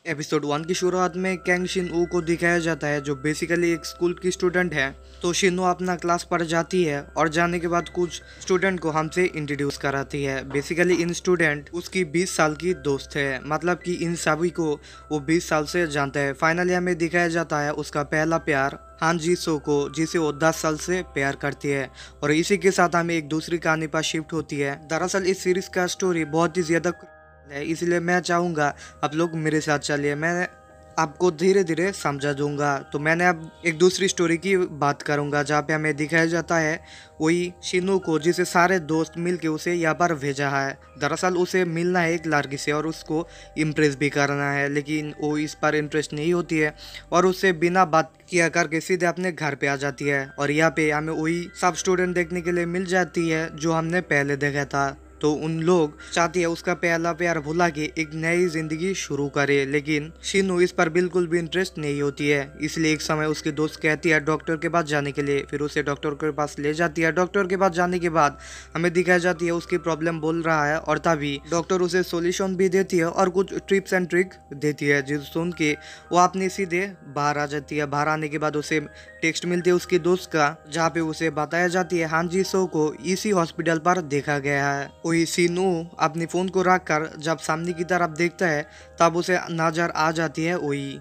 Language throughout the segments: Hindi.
एपिसोड 1 की शुरुआत में कैंग शिन ऊ को दिखाया जाता है जो बेसिकली एक स्कूल की स्टूडेंट है। तो शिन ऊ अपना क्लास पढ़ जाती है और जाने के बाद कुछ स्टूडेंट को हमसे इंट्रोड्यूस कराती है। बेसिकली इन स्टूडेंट उसकी 20 साल की दोस्त है, मतलब कि इन सभी को वो 20 साल से जानता है। फाइनली हमें दिखाया जाता है उसका पहला प्यार हान जी सो को, जिसे वो 10 साल से प्यार करती है। और इसी के साथ हमें एक दूसरी कहानी पर शिफ्ट होती है। दरअसल इस सीरीज का स्टोरी बहुत ही ज्यादा है, इसलिए मैं चाहूंगा आप लोग मेरे साथ चलिए, मैं आपको धीरे धीरे समझा दूंगा। तो मैंने अब एक दूसरी स्टोरी की बात करूंगा जहाँ पे हमें दिखाया जाता है वही शिनू को, जिसे सारे दोस्त मिलके उसे यहाँ पर भेजा है। दरअसल उसे मिलना है एक लड़की से और उसको इम्प्रेस भी करना है, लेकिन वो इस पर इंटरेस्ट नहीं होती है और उससे बिना बात किया करके सीधे अपने घर पे आ जाती है। और यहाँ पे हमें वही सब स्टूडेंट देखने के लिए मिल जाती है जो हमने पहले देखा था। तो उन लोग चाहती है उसका पहला प्यार भुला के एक नई जिंदगी शुरू करे, लेकिन शिनू इस पर बिल्कुल भी इंटरेस्ट नहीं होती है। इसलिए एक समय उसकी दोस्त कहती है डॉक्टर के पास जाने के लिए, फिर उसे डॉक्टर के पास ले जाती है। डॉक्टर के पास जाने के बाद हमें दिखाई जाती है उसकी प्रॉब्लम बोल रहा है और तभी डॉक्टर उसे सोल्यूशन भी देती है और कुछ टिप्स एंड ट्रिक देती है, जिस सुन के वो अपने सीधे बाहर आ जाती है। बाहर आने के बाद उसे टेक्स्ट मिलती है उसकी दोस्त का, जहाँ पे उसे बताया जाती है हान जी सो को इसी हॉस्पिटल पर देखा गया है। वही शिनू अपने फोन को रख कर जब सामने की तरफ देखता है तब उसे नजर आ जाती है वही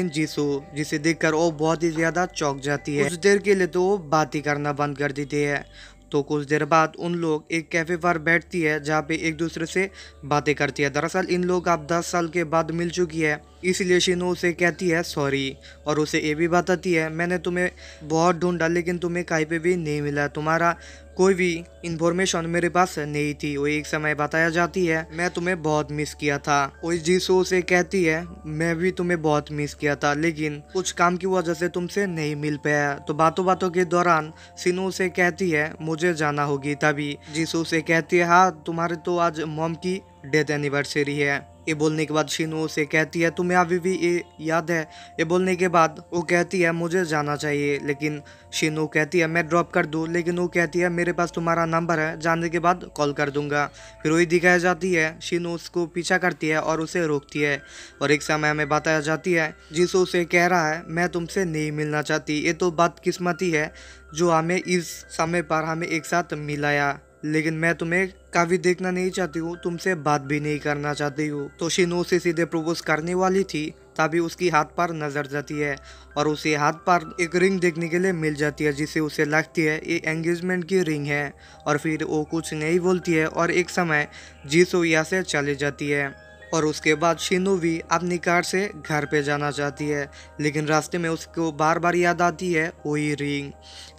जीसू, जिसे देखकर वो बहुत ही ज्यादा चौंक जाती है। कुछ देर के लिए तो वो बात ही करना बंद कर देती है। तो कुछ देर बाद उन लोग एक कैफे पर बैठती है जहाँ पे एक दूसरे से बातें करती है। दरअसल इन लोग अब 10 साल के बाद मिल चुकी है, इसलिए शिनू उसे कहती है सॉरी और उसे ये भी बताती है मैंने तुम्हें बहुत ढूंढा लेकिन तुम्हें कहीं पे भी नहीं मिला, तुम्हारा कोई भी इंफॉर्मेशन मेरे पास नहीं थी। वो एक समय बताया जाती है मैं तुम्हें बहुत मिस किया था। वो जीसू उसे कहती है मैं भी तुम्हें बहुत मिस किया था लेकिन कुछ काम की वजह से तुमसे नहीं मिल पाया। तो बातों बातों के दौरान शिनू उसे कहती है मुझे जाना होगी, तभी जीसू उसे कहती है हाँ तुम्हारे तो आज मॉम की डेथ एनिवर्सरी है। ये बोलने के बाद शिनू उसे कहती है तुम्हें अभी भी ये याद है। ये बोलने के बाद वो कहती है मुझे जाना चाहिए, लेकिन शिनू कहती है मैं ड्रॉप कर दूं, लेकिन वो कहती है मेरे पास तुम्हारा नंबर है, जाने के बाद कॉल कर दूंगा। फिर वही दिखाई जाती है शिनू उसको पीछा करती है और उसे रोकती है। और एक समय हमें बताया जाती है जिसो उसे कह रहा है मैं तुमसे नहीं मिलना चाहती, ये तो बदकिस्मती है जो हमें इस समय पर हमें एक साथ मिलाया, लेकिन मैं तुम्हें काफी देखना नहीं चाहती हूँ, तुमसे बात भी नहीं करना चाहती हूँ। तो शिनू उसे सीधे प्रपोज करने वाली थी तभी उसकी हाथ पर नजर जाती है और उसे हाथ पर एक रिंग देखने के लिए मिल जाती है, जिसे उसे लगती है ये एंगेजमेंट की रिंग है। और फिर वो कुछ नहीं बोलती है और एक समय जीसू यहाँ से चली जाती है। और उसके बाद शिनू भी अपनी कार से घर पे जाना चाहती है, लेकिन रास्ते में उसको बार बार याद आती है वही रिंग,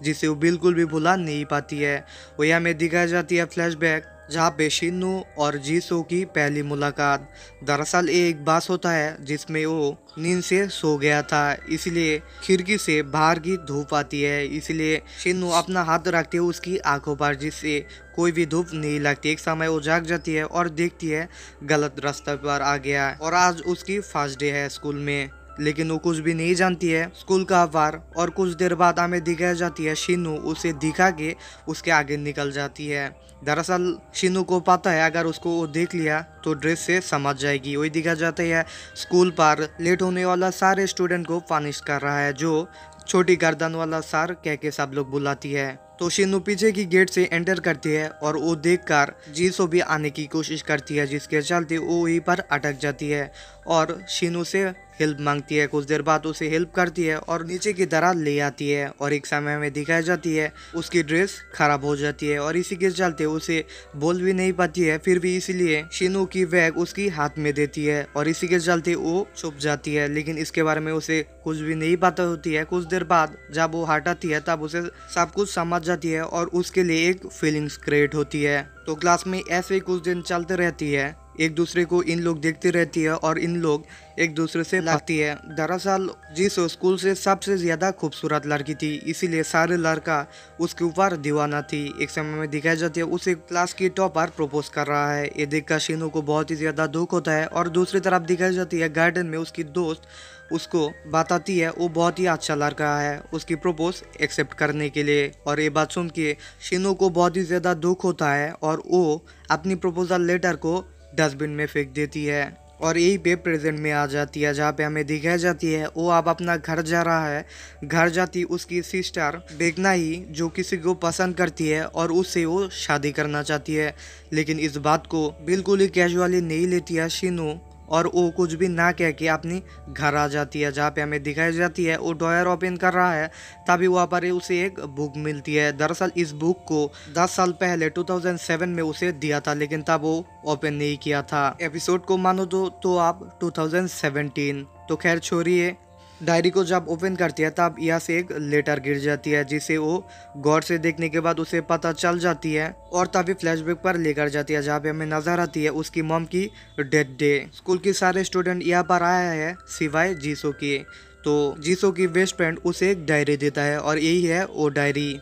जिसे वो बिल्कुल भी भुला नहीं पाती है। वो यहाँ में दिखाई जाती है फ्लैशबैक जहाँ पे शिनू और जीसू की पहली मुलाकात। दरअसल ये एक बास होता है जिसमें वो नींद से सो गया था, इसलिए खिड़की से बाहर की धूप आती है, इसलिए शिनू अपना हाथ रखती है उसकी आंखों पर जिससे कोई भी धूप नहीं लगती। एक समय वो जाग जाती है और देखती है गलत रास्ते पर आ गया है और आज उसकी फर्स्ट डे है स्कूल में, लेकिन वो कुछ भी नहीं जानती है स्कूल का आभार। और कुछ देर बाद हमें दिखाई जाती है शिनू उसे दिखा के उसके आगे निकल जाती है। दरअसल शिनू को पता है अगर उसको वो देख लिया तो ड्रेस से समझ जाएगी। वही दिखा जाता है स्कूल पर लेट होने वाला सारे स्टूडेंट को पनिश कर रहा है, जो छोटी गर्दन वाला सर कह के सब लोग बुलाती है। तो शिनू पीछे की गेट से एंटर करती है और वो देखकर जीसो भी आने की कोशिश करती है, जिसके चलते वो वहीं पर अटक जाती है और शिनू से हेल्प मांगती है। कुछ देर बाद उसे हेल्प करती है और नीचे की तरह ले आती है। और एक समय में दिखाई जाती है उसकी ड्रेस खराब हो जाती है और इसी के चलते उसे बोल भी नहीं पाती है, फिर भी इसीलिए शिनू की बैग उसकी हाथ में देती है और इसी के चलते वो छुप जाती है, लेकिन इसके बारे में उसे कुछ भी नहीं पता होती है। कुछ देर बाद जब वो हटाती है तब उसे सब कुछ समझ जाती है और उसके लिए एक फीलिंग्स क्रिएट होती है। तो क्लास में ऐसे ही कुछ दिन चलते रहती है, एक दूसरे को इन लोग देखती रहती है और इन लोग एक दूसरे से लगती है। दरअसल जीसो स्कूल से सबसे ज्यादा खूबसूरत लड़की थी, इसीलिए सारे लड़का उसके ऊपर दीवाना थी। एक समय में दिखाई जाती है उसे क्लास की टॉपर प्रपोज कर रहा है, ये देखकर शिनू को बहुत ही ज्यादा दुख होता है। और दूसरी तरफ दिखाई जाती है गार्डन में उसकी दोस्त उसको बताती है वो बहुत ही अच्छा लड़का है उसकी प्रपोज एक्सेप्ट करने के लिए। और ये बात सुन के शिनू को बहुत ही ज्यादा दुख होता है और वो अपनी प्रपोजल लेटर को डस्टबिन में फेंक देती है। और यही पे प्रेजेंट में आ जाती है, जहाँ पे हमें दिखाई जाती है वो अब अपना घर जा रहा है। घर जाती उसकी सिस्टर देखना ही जो किसी को पसंद करती है और उससे वो शादी करना चाहती है, लेकिन इस बात को बिल्कुल ही कैजुअली नहीं लेती है शीनू और वो कुछ भी ना कह के अपनी घर आ जाती है, जहाँ पे हमें दिखाई जाती है वो ड्रॉयर ओपन कर रहा है। तभी वहाँ पर उसे एक बुक मिलती है। दरअसल इस बुक को 10 साल पहले 2007 में उसे दिया था, लेकिन तब वो ओपन नहीं किया था। एपिसोड को मानो तो आप 2017। तो खैर छोड़िए। डायरी को जब ओपन करती है तब यहाँ से एक लेटर गिर जाती है, जिसे वो गौर से देखने के बाद उसे पता चल जाती है और तभी फ्लैशबैक पर लेकर जाती है, जहाँ पे हमें नजर आती है उसकी मॉम की डेथ डे। स्कूल के सारे स्टूडेंट यहाँ पर आया है सिवाय जीसो के। तो जीसो की बेस्ट फ्रेंड उसे एक डायरी देता है और यही है वो डायरी।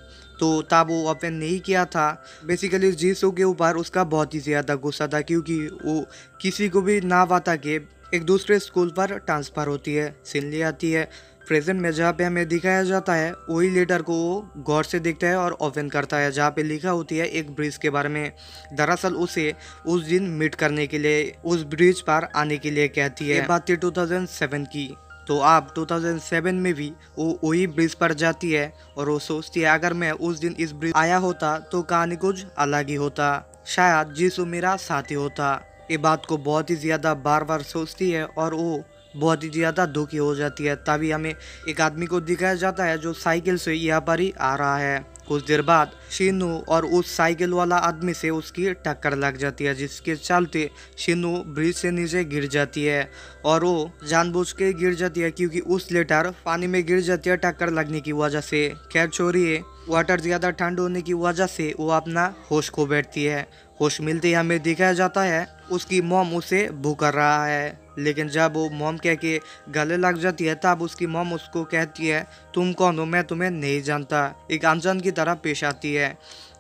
तो तब वो ओपन नहीं किया था। बेसिकली जीसो के ऊपर उसका बहुत ही ज़्यादा गुस्सा था, क्योंकि वो किसी को भी ना बता के एक दूसरे स्कूल पर ट्रांसफ़र होती है। सीन ले आती है प्रेजेंट में, जहाँ पे हमें दिखाया जाता है वही लेटर को वो गौर से देखता है और ओपन करता है, जहाँ पे लिखा होती है एक ब्रिज के बारे में। दरअसल उसे उस दिन मीट करने के लिए उस ब्रिज पर आने के लिए कहती है। ये बात थी 2007 की। तो अब 2007 में भी वो वही ब्रिज पर जाती है और वो सोचती है अगर मैं उस दिन इस ब्रिज आया होता तो कहानी कुछ अलग ही होता, शायद जीसू मेरा साथी होता। ये बात को बहुत ही ज़्यादा बार बार सोचती है और वो बहुत ही ज़्यादा दुखी हो जाती है। तभी हमें एक आदमी को दिखाया जाता है जो साइकिल से यहाँ पर ही आ रहा है। कुछ देर बाद शीनू और उस साइकिल वाला आदमी से उसकी टक्कर लग जाती है, जिसके चलते शीनू ब्रिज से नीचे गिर जाती है और वो जानबूझ के गिर जाती है, क्योंकि उस लेटर पानी में गिर जाती है टक्कर लगने की वजह से। खैर छोड़िए। वाटर ज़्यादा ठंड होने की वजह से वो अपना होश खो बैठती है। होश मिलते ही हमें दिखाया जाता है उसकी मॉम उसे भूकर रहा है, लेकिन जब वो मॉम कह के गले लग जाती है तब उसकी मॉम उसको कहती है तुम कौन हो, मैं तुम्हें नहीं जानता। एक अनजान की तरह पेश आती है।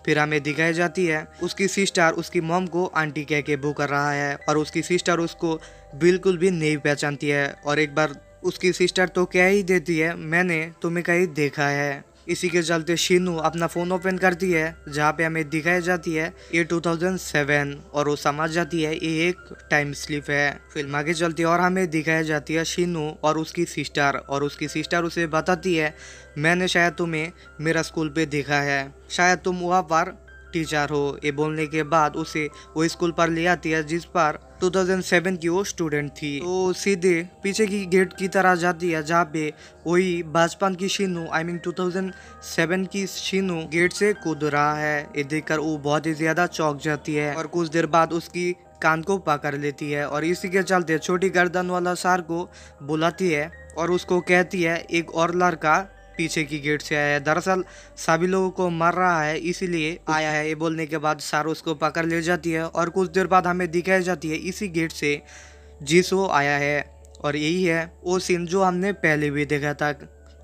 फिर हमें दिखाई जाती है उसकी सिस्टर उसकी मॉम को आंटी कह के भूकर रहा है और उसकी सिस्टर उसको बिल्कुल भी नहीं पहचानती है। और एक बार उसकी सिस्टर तो कह ही देती है मैंने तुम्हें कहीं देखा है। इसी के चलते शीनू अपना फ़ोन ओपन करती है, जहाँ पे हमें दिखाई जाती है ये 2007 और वो समझ जाती है ये एक टाइम स्लिप है। फिल्म आगे चलती है और हमें दिखाई जाती है शीनू और उसकी सिस्टर उसे बताती है मैंने शायद तुम्हें मेरा स्कूल पे देखा है, शायद तुम वहाँ पर टीचर हो। ये बोलने के बाद उसे वो स्कूल पर ले आती है जिस पर 2007 की वो स्टूडेंट थी। तो सीधे पीछे की गेट की तरह जाती है, जहाँ पे वही बचपन की शीनू 2007 की शीनू गेट से कूद रहा है। ये देखकर वो बहुत ही ज्यादा चौंक जाती है और कुछ देर बाद उसकी कान को पकड़ लेती है और इसी के चलते छोटी गर्दन वाला सर को बुलाती है और उसको कहती है एक और लड़का पीछे की गेट से आया है, दरअसल सभी लोगों को मार रहा है इसीलिए आया है। ये बोलने के बाद सार उसको पकड़ ले जाती है और कुछ देर बाद हमें दिखाई जाती है इसी गेट से जीसो आया है और यही है वो सीन जो हमने पहले भी देखा था।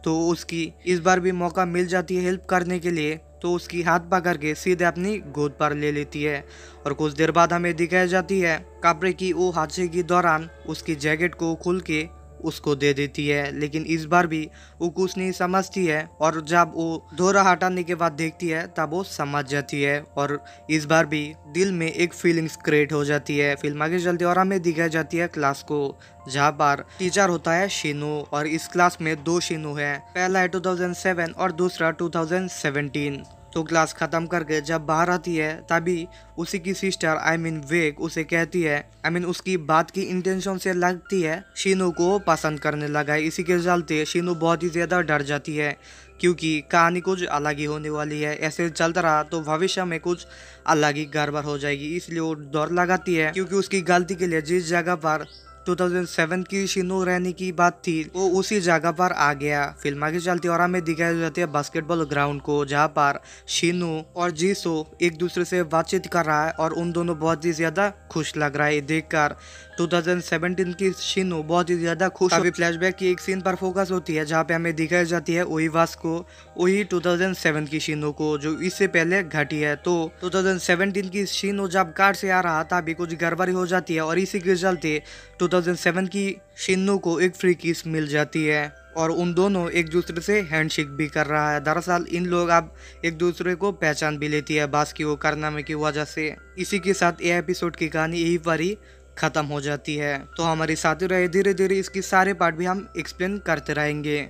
तो उसकी इस बार भी मौका मिल जाती है हेल्प करने के लिए, तो उसकी हाथ पकड़ के सीधे अपनी गोद पर ले लेती है और कुछ देर बाद हमें दिखाई जाती है कपड़े की वो हादसे के दौरान उसकी जैकेट को खोल के उसको दे देती है, लेकिन इस बार भी वो कुछ नहीं समझती है और जब वो धोरा हटाने के बाद देखती है तब वो समझ जाती है और इस बार भी दिल में एक फीलिंग्स क्रिएट हो जाती है। फिल्म आगे चलती है और हमें दिखाई जाती है क्लास को, जहाँ पर टीचर होता है शीनू और इस क्लास में 2 शीनू है, पहला है 2007 और दूसरा 2017। तो क्लास खत्म करके जब बाहर आती है तभी उसी की सिस्टर वेग उसे कहती है उसकी बात की इंटेंशन से लगती है शीनू को पसंद करने लगा है। इसी के चलते शीनू बहुत ही ज्यादा डर जाती है क्योंकि कहानी कुछ अलग ही होने वाली है। ऐसे चलता रहा तो भविष्य में कुछ अलग ही गड़बड़ हो जाएगी, इसलिए वो दौड़ लगाती है क्योंकि उसकी गलती के लिए जिस जगह पर 2007 की शीनू रहने की बात थी वो उसी जगह पर आ गया। फिल्म आगे चलती और हमें दिखाई जाती है बास्केटबॉल ग्राउंड को, जहाँ पर शीनू और जीसो एक दूसरे से बातचीत कर रहा है और उन दोनों बहुत ही ज्यादा खुश लग रहा है देखकर। 2017 की शीनू बहुत ही ज्यादा खुश। अभी फ्लैशबैक की एक सीन पर फोकस होती है जहाँ पे हमें दिखाई जाती है वही वास्को वही 2007 की शीनू को जो इससे पहले घटी है। तो 2017 की शीनू जब कार से आ रहा था अभी कुछ गड़बड़ी हो जाती है और इसी के चलते 2007 की शीनू को एक फ्री किस मिल जाती है और उन दोनों एक दूसरे से हैंडशेक भी कर रहा है। दरअसल इन लोग अब एक दूसरे को पहचान भी लेती है बास की वो कारनामे की वजह से। इसी के साथ ये एपिसोड की कहानी यही पर ही खत्म हो जाती है। तो हमारे साथ ही रहे, धीरे धीरे इसकी सारे पार्ट भी हम एक्सप्लेन करते रहेंगे।